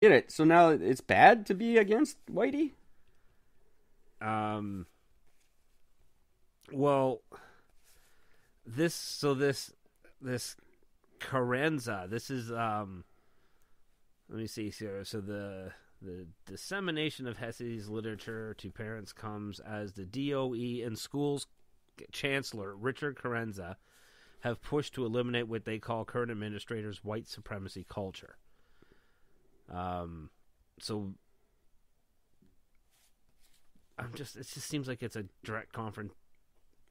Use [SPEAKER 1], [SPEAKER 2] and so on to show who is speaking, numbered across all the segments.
[SPEAKER 1] Get it? So now it's bad to be against Whitey?
[SPEAKER 2] Well, this Carenza. This is let me see here. So the dissemination of Hesse's literature to parents comes as the DOE and schools chancellor Richard Carenza have pushed to eliminate what they call current administrators' white supremacy culture. So it just seems like it's a direct confront.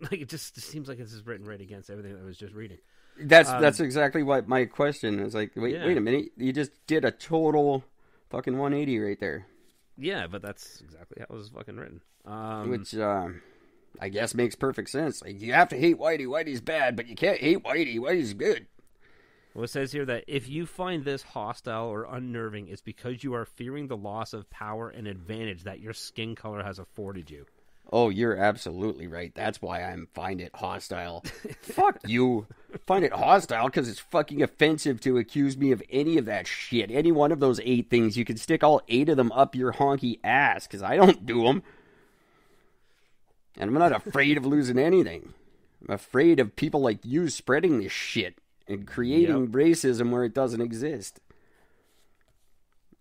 [SPEAKER 2] Like it just seems like it's just written right against everything that I was just reading.
[SPEAKER 1] That's exactly what my question is. Like, wait a minute, you just did a total fucking 180 right there.
[SPEAKER 2] Yeah, but that's exactly how it was fucking written.
[SPEAKER 1] Which I guess makes perfect sense. Like, you have to hate Whitey. Whitey's bad, but you can't hate Whitey. Whitey's good.
[SPEAKER 2] Well, it says here that if you find this hostile or unnerving, it's because you are fearing the loss of power and advantage that your skin color has afforded you.
[SPEAKER 1] Oh, you're absolutely right. That's why I find it hostile. Fuck you. Find it hostile because it's fucking offensive to accuse me of any of that shit. Any one of those 8 things, you can stick all 8 of them up your honky ass because I don't do them. And I'm not afraid of losing anything. I'm afraid of people like you spreading this shit and creating racism where it doesn't exist.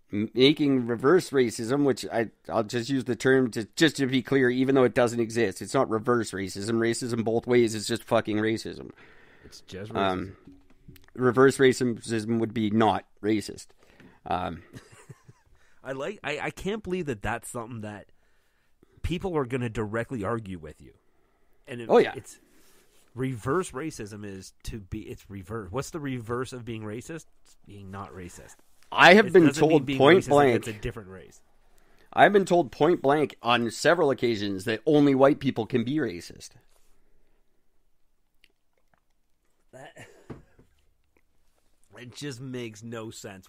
[SPEAKER 1] Making reverse racism, which I'll just use the term just to be clear, even though it doesn't exist. It's not reverse racism. Racism both ways is just fucking racism.
[SPEAKER 2] It's just racism.
[SPEAKER 1] Reverse racism would be not racist.
[SPEAKER 2] I can't believe that that's something that people are going to directly argue with you. And it's reverse racism it's reverse. What's the reverse of being racist? It's being not racist.
[SPEAKER 1] I have been told point blank.
[SPEAKER 2] It's a different race.
[SPEAKER 1] I've been told point blank on several occasions that only white people can be racist.
[SPEAKER 2] It just makes no sense.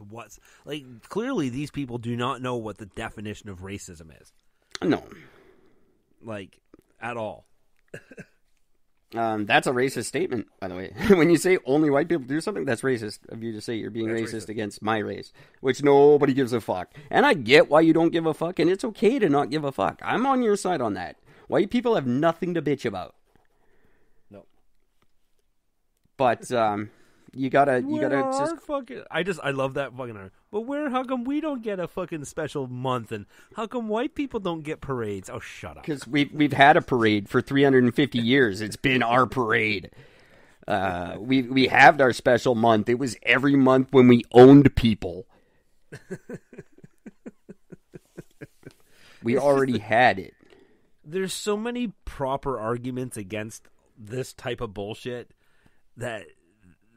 [SPEAKER 2] Clearly these people do not know what the definition of racism is.
[SPEAKER 1] No.
[SPEAKER 2] Like, at all.
[SPEAKER 1] That's a racist statement, by the way. When you say only white people do something, that's racist of you to say you're being racist against my race, which nobody gives a fuck. And I get why you don't give a fuck, and it's okay to not give a fuck. I'm on your side on that. White people have nothing to bitch about.
[SPEAKER 2] No.
[SPEAKER 1] But, you gotta just
[SPEAKER 2] fucking. I love that fucking. But how come we don't get a fucking special month, and how come white people don't get parades? Oh, shut up.
[SPEAKER 1] Because we've had a parade for 350 years. It's been our parade. We have our special month. It was every month when we owned people. We already had it.
[SPEAKER 2] There's so many proper arguments against this type of bullshit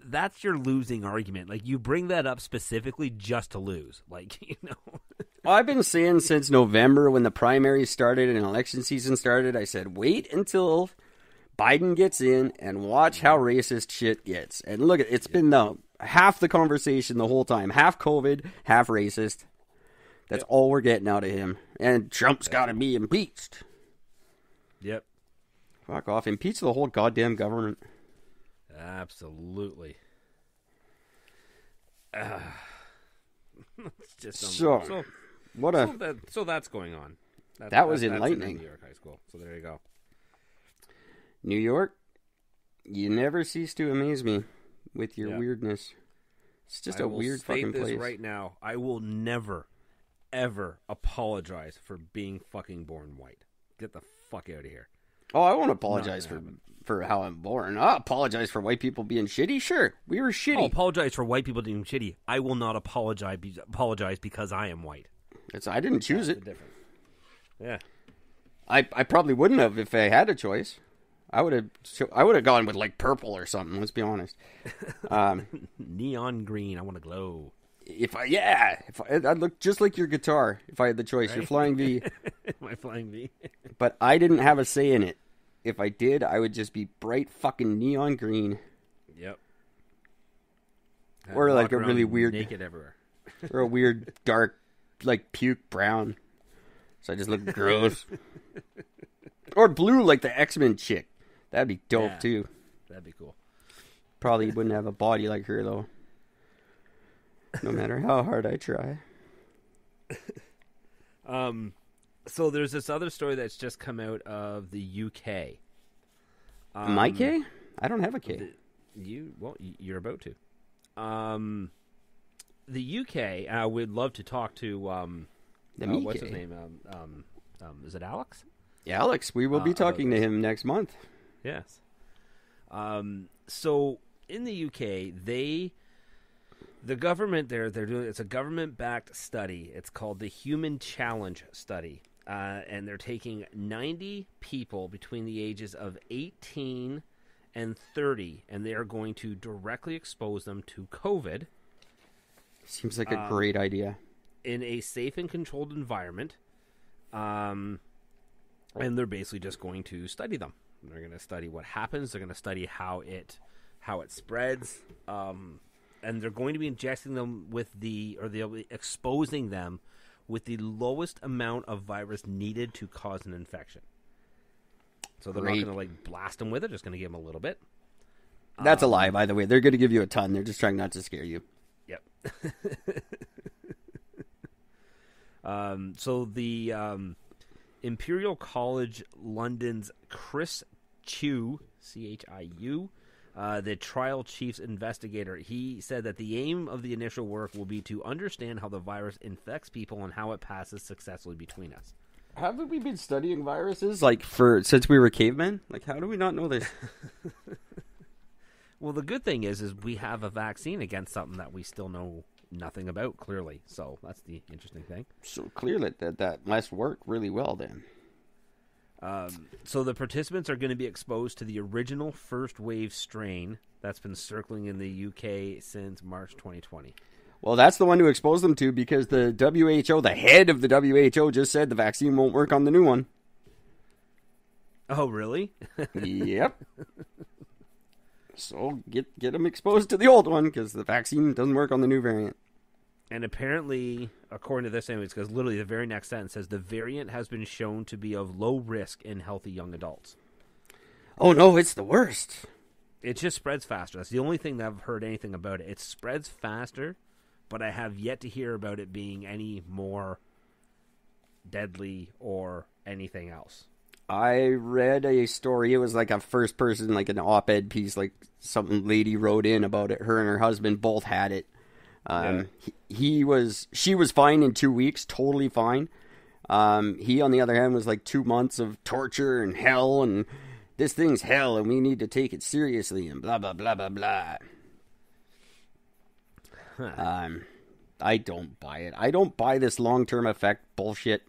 [SPEAKER 2] that's your losing argument. Like, you bring that up specifically just to lose. Like,
[SPEAKER 1] Well, I've been saying since November when the primaries started and election season started, I said, wait until Biden gets in and watch how racist shit gets. And look, it's been half the conversation the whole time. Half COVID, half racist. That's all we're getting out of him. And Trump's got to be impeached.
[SPEAKER 2] Yep.
[SPEAKER 1] Fuck off. Impeach the whole goddamn government.
[SPEAKER 2] Absolutely. It's just
[SPEAKER 1] so
[SPEAKER 2] that's going on.
[SPEAKER 1] That was enlightening.
[SPEAKER 2] New York High School. So there you go.
[SPEAKER 1] New York, you never cease to amaze me with your weirdness. It's just a weird fucking place.
[SPEAKER 2] Right now, I will never, ever apologize for being fucking born white. Get the fuck out of here.
[SPEAKER 1] Oh, I won't apologize for how I'm born. I'll apologize for white people being shitty. Sure, we were shitty.
[SPEAKER 2] I'll apologize for white people being shitty. I will not apologize because I am white.
[SPEAKER 1] I didn't choose it.
[SPEAKER 2] Yeah.
[SPEAKER 1] I probably wouldn't have if I had a choice. I would have gone with like purple or something. Let's be honest.
[SPEAKER 2] Neon green. I want to glow.
[SPEAKER 1] I'd look just like your guitar if I had the choice. Right? Your Flying V.
[SPEAKER 2] My Flying V.
[SPEAKER 1] But I didn't have a say in it. If I did, I would just be bright fucking neon green.
[SPEAKER 2] Yep.
[SPEAKER 1] Or like a really weird
[SPEAKER 2] naked everywhere.
[SPEAKER 1] Or a weird dark like puke brown. So I just look gross. Or blue like the X-Men chick. That'd be dope too.
[SPEAKER 2] That'd be cool.
[SPEAKER 1] Probably wouldn't have a body like her though. No matter how hard I try.
[SPEAKER 2] So there's this other story that's just come out of the UK.
[SPEAKER 1] My K? I don't have a K.
[SPEAKER 2] You're about to. The UK. I would love to talk to. What's his name? Is it Alex?
[SPEAKER 1] Alex. We will be talking to him next month.
[SPEAKER 2] Yes. So in the UK, the government they're doing it's a government-backed study. It's called the Human Challenge Study, and they're taking 90 people between the ages of 18 and 30, and they are going to directly expose them to COVID.
[SPEAKER 1] Seems like a great idea.
[SPEAKER 2] In a safe and controlled environment, and they're basically just going to study them. They're going to study what happens. They're going to study how it spreads, and they're going to be injecting them they'll be exposing them with the lowest amount of virus needed to cause an infection. So they're not going to blast them with it. They're just going to give them a little bit.
[SPEAKER 1] That's a lie, by the way. They're going to give you a ton. They're just trying not to scare you.
[SPEAKER 2] Yep. So the Imperial College London's Chris Chiu, Chiu, the trial chief's investigator, he said that the aim of the initial work will be to understand how the virus infects people and how it passes successfully between us.
[SPEAKER 1] Haven't we been studying viruses since we were cavemen? How do we not know this?
[SPEAKER 2] Well, the good thing is we have a vaccine against something that we still know nothing about, clearly. So that's the interesting thing.
[SPEAKER 1] So clearly that must work really well then.
[SPEAKER 2] So the participants are going to be exposed to the original first wave strain that's been circling in the UK since March 2020.
[SPEAKER 1] Well, that's the one to expose them to because the WHO, the head of the WHO, just said the vaccine won't work on the new one.
[SPEAKER 2] Oh, really?
[SPEAKER 1] Yep. So get them exposed to the old one because the vaccine doesn't work on the new variant.
[SPEAKER 2] And apparently, according to this anyways, because literally the very next sentence says the variant has been shown to be of low risk in healthy young adults.
[SPEAKER 1] Oh no, it's the worst.
[SPEAKER 2] It just spreads faster. That's the only thing that I've heard anything about it. It spreads faster, but I have yet to hear about it being any more deadly or anything else.
[SPEAKER 1] I read a story. It was like a first person, like an op-ed piece, like some lady wrote in about it. Her and her husband both had it. She was fine in 2 weeks, totally fine. He, on the other hand, was like 2 months of torture and hell, and this thing's hell, and we need to take it seriously, and blah, blah, blah, blah, blah. Huh. I don't buy it. I don't buy this long-term effect bullshit.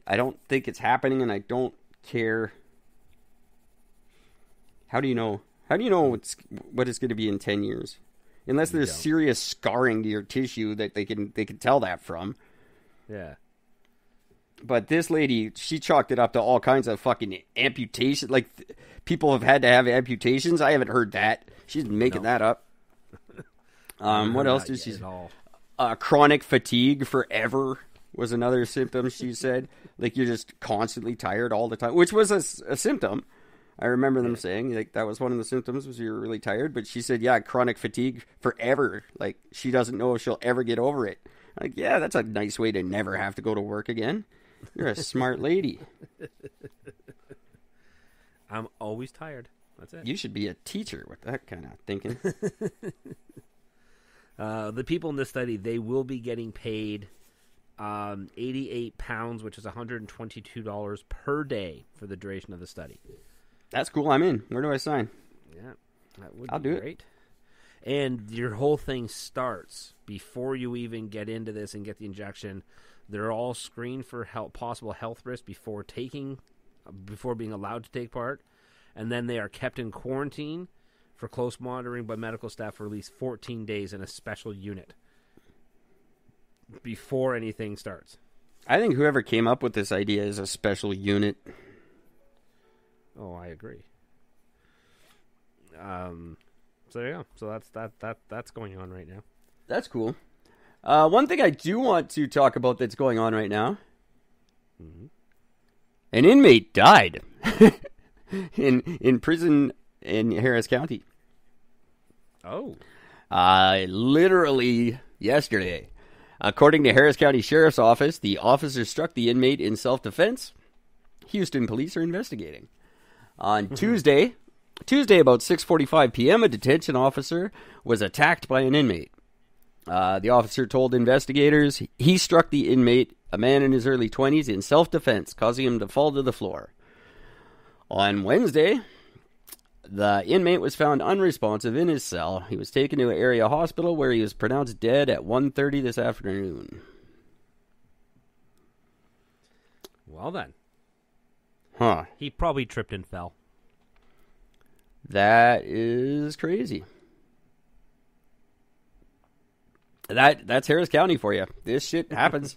[SPEAKER 1] I don't think it's happening, and I don't care. How do you know? How do you know what it's going to be in 10 years? Unless there's serious scarring to your tissue that they can tell that from.
[SPEAKER 2] Yeah.
[SPEAKER 1] But this lady, she chalked it up to all kinds of fucking amputation. People have had to have amputations. I haven't heard that. She's making that up. What else did she say? Chronic fatigue forever was another symptom, she said. You're just constantly tired all the time, which was a symptom. I remember them saying that was one of the symptoms was you're really tired. But she said, chronic fatigue forever. She doesn't know if she'll ever get over it. That's a nice way to never have to go to work again. You're a smart lady.
[SPEAKER 2] I'm always tired. That's it.
[SPEAKER 1] You should be a teacher with that kind of thinking.
[SPEAKER 2] The people in this study, they will be getting paid £88, which is $122 per day for the duration of the study.
[SPEAKER 1] That's cool. I'm in. Where do I sign?
[SPEAKER 2] Yeah, that would
[SPEAKER 1] I'll
[SPEAKER 2] be
[SPEAKER 1] do
[SPEAKER 2] great. And your whole thing starts before you even get into this and get the injection. They're all screened for possible health risks before being allowed to take part, and then they are kept in quarantine for close monitoring by medical staff for at least 14 days in a special unit before anything starts.
[SPEAKER 1] I think whoever came up with this idea is a special unit.
[SPEAKER 2] Oh, I agree. So yeah, so that's going on right now.
[SPEAKER 1] That's cool. One thing I do want to talk about that's going on right now. Mm-hmm. An inmate died in prison in Harris County.
[SPEAKER 2] Oh.
[SPEAKER 1] Literally yesterday. According to Harris County Sheriff's Office, the officer struck the inmate in self-defense. Houston police are investigating. On Tuesday about 6:45 p.m., a detention officer was attacked by an inmate. The officer told investigators he struck the inmate, a man in his early 20s, in self-defense, causing him to fall to the floor. On Wednesday, the inmate was found unresponsive in his cell. He was taken to an area hospital where he was pronounced dead at 1:30 this afternoon.
[SPEAKER 2] Well then.
[SPEAKER 1] Huh.
[SPEAKER 2] He probably tripped and fell.
[SPEAKER 1] That is crazy. That's Harris County for you. This shit happens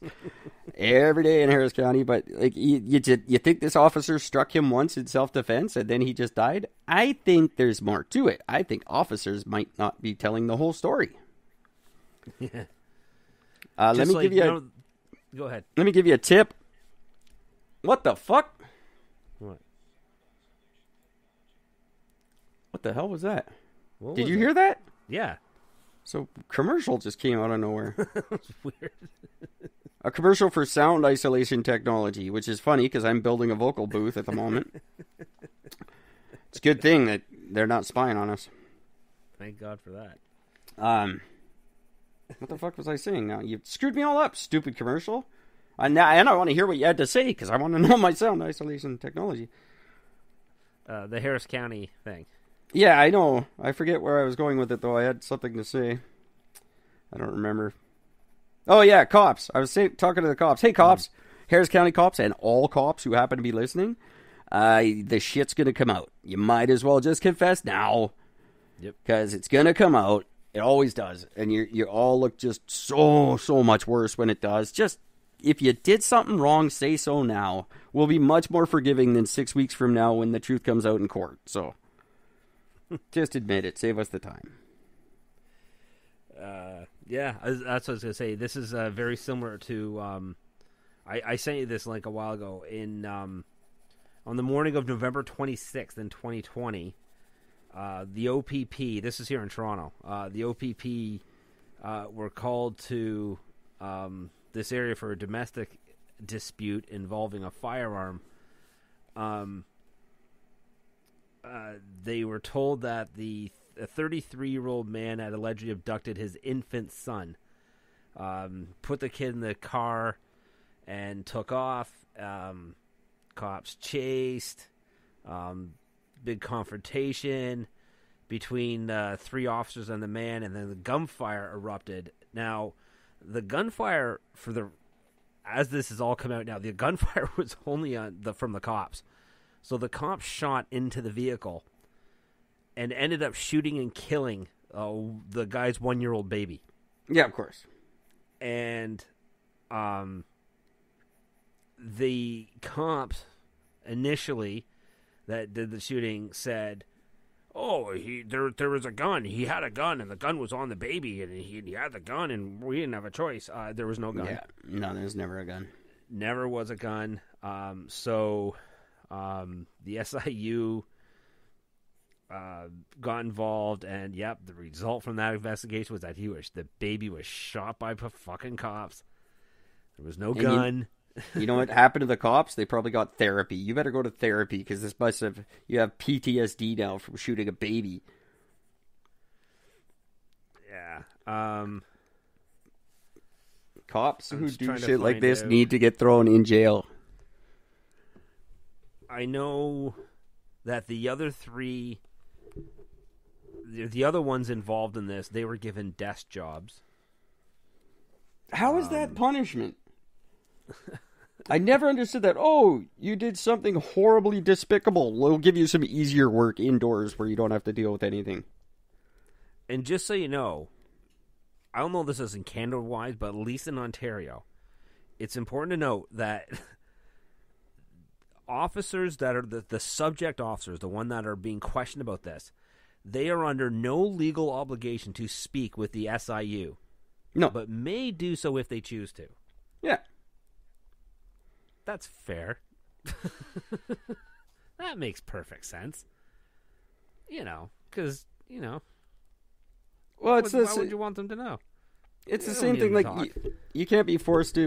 [SPEAKER 1] every day in Harris County. But like you think this officer struck him once in self-defense and then he just died? I think there's more to it. I think officers might not be telling the whole story.
[SPEAKER 2] Yeah.
[SPEAKER 1] Let me give you.
[SPEAKER 2] Go ahead.
[SPEAKER 1] Let me give you a tip. What the fuck? What the hell was that? Did you hear that?
[SPEAKER 2] Yeah.
[SPEAKER 1] So, commercial just came out of nowhere.
[SPEAKER 2] That's weird.
[SPEAKER 1] A commercial for sound isolation technology, which is funny because I'm building a vocal booth at the moment. It's a good thing that they're not spying on us.
[SPEAKER 2] Thank God for that.
[SPEAKER 1] What the fuck was I saying now? You screwed me all up, stupid commercial. And I want to hear what you had to say because I want to know my sound isolation technology.
[SPEAKER 2] The Harris County thing.
[SPEAKER 1] Yeah, I know. I forget where I was going with it, though. I had something to say. I don't remember. Oh, yeah, cops. I was talking to the cops. Hey, cops. Harris County cops and all cops who happen to be listening. The shit's going to come out. You might as well just confess now.
[SPEAKER 2] Yep.
[SPEAKER 1] Because it's going to come out. It always does. And you all look just so much worse when it does. Just, if you did something wrong, say so now. We'll be much more forgiving than 6 weeks from now when the truth comes out in court. So... just admit it. Save us the time.
[SPEAKER 2] Yeah, that's what I was going to say. This is very similar to... I sent you this link a while ago. On the morning of November 26th in 2020, the OPP... This is here in Toronto. The OPP were called to this area for a domestic dispute involving a firearm. They were told that a 33-year-old man had allegedly abducted his infant son, put the kid in the car, and took off. Cops chased. Big confrontation between 3 officers and the man, and then the gunfire erupted. Now, the gunfire as this is all come out now, the gunfire was only from the cops. So the cops shot into the vehicle and ended up shooting and killing the guy's 1-year-old baby.
[SPEAKER 1] Yeah, of course.
[SPEAKER 2] And the cops initially that did the shooting said, "Oh, there was a gun. He had a gun, and the gun was on the baby, and he had the gun, and we didn't have a choice." There was no gun.
[SPEAKER 1] Yeah, no, there's never a gun.
[SPEAKER 2] Never was a gun. The SIU got involved, and yep, the result from that investigation was that the baby was shot by fucking cops. There was no gun.
[SPEAKER 1] You know what happened to the cops? They probably got therapy. You better go to therapy because you have PTSD now from shooting a baby.
[SPEAKER 2] Yeah.
[SPEAKER 1] Cops who do shit like this need to get thrown in jail.
[SPEAKER 2] I know that the other 3, the other ones involved in this, they were given desk jobs.
[SPEAKER 1] How is that punishment? I never understood that. Oh, you did something horribly despicable. We'll give you some easier work indoors where you don't have to deal with anything.
[SPEAKER 2] And just so you know, I don't know if this is in Canada-wise, but at least in Ontario, it's important to note that officers that are the subject officers, the one that are being questioned about this, they are under no legal obligation to speak with the SIU.
[SPEAKER 1] No.
[SPEAKER 2] But may do so if they choose to.
[SPEAKER 1] Yeah.
[SPEAKER 2] That's fair. That makes perfect sense. Because,
[SPEAKER 1] Well, it's
[SPEAKER 2] why would you want them to know?
[SPEAKER 1] It's the
[SPEAKER 2] We
[SPEAKER 1] same
[SPEAKER 2] don't
[SPEAKER 1] thing.
[SPEAKER 2] need
[SPEAKER 1] Like
[SPEAKER 2] to talk.
[SPEAKER 1] you can't be forced to